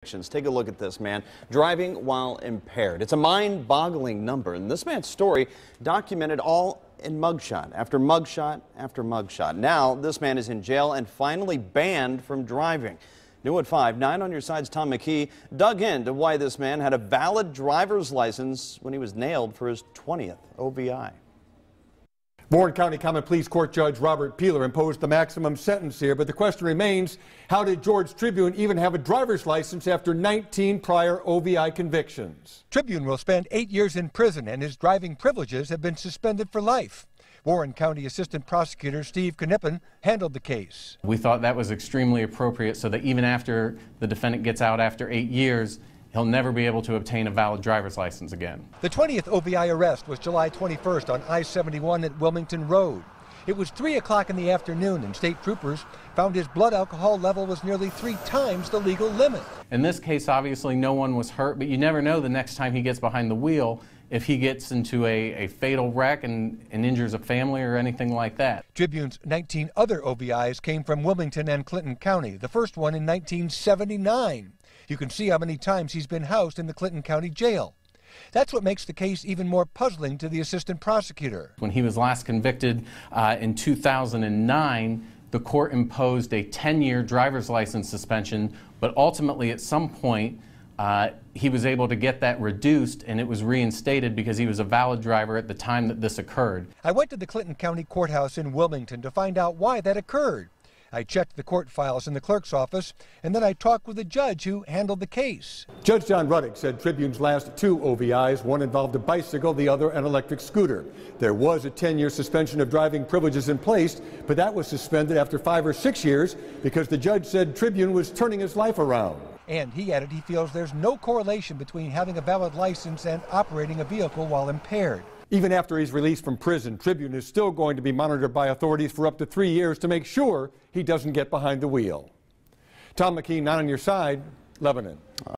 Take a look at this man driving while impaired. It's a mind-boggling number, and this man's story documented all in mugshot after mugshot after mugshot. Now this man is in jail and finally banned from driving. New at 5, 9 on your side's Tom McKee dug into why this man had a valid driver's license when he was nailed for his 20th OVI. Warren County Common Pleas Court Judge Robert Peeler imposed the maximum sentence here, but the question remains, how did George Tribune even have a driver's license after 19 prior OVI convictions? Tribune will spend 8 years in prison, and his driving privileges have been suspended for life. Warren County Assistant Prosecutor Steve Knippen handled the case. We thought that was extremely appropriate so that even after the defendant gets out after 8 years, he'll never be able to obtain a valid driver's license again. The 20th OVI arrest was July 21st on I-71 at Wilmington Road. It was 3 o'clock in the afternoon, and state troopers found his blood alcohol level was nearly 3 times the legal limit. In this case, obviously no one was hurt, but you never know the next time he gets behind the wheel if he gets into a fatal wreck and injures a family or anything like that. Tribune's 19 other OVIs came from Wilmington and Clinton County, the first one in 1979. You can see how many times he's been housed in the Clinton County Jail. That's what makes the case even more puzzling to the assistant prosecutor. When he was last convicted in 2009, the court imposed a 10-year driver's license suspension, but ultimately at some point he was able to get that reduced, and it was reinstated because he was a valid driver at the time that this occurred. I went to the Clinton County Courthouse in Wilmington to find out why that occurred. I checked the court files in the clerk's office, and then I talked with the judge who handled the case. Judge John Ruddick said Tribune's last 2 OVIs, one involved a bicycle, the other an electric scooter. There was a 10-year suspension of driving privileges in place, but that was suspended after 5 or 6 years because the judge said Tribune was turning his life around. And he added he feels there's no correlation between having a valid license and operating a vehicle while impaired. Even after he's released from prison, Tribune is still going to be monitored by authorities for up to 3 years to make sure he doesn't get behind the wheel. Tom McKee, 9 on your side, Lebanon.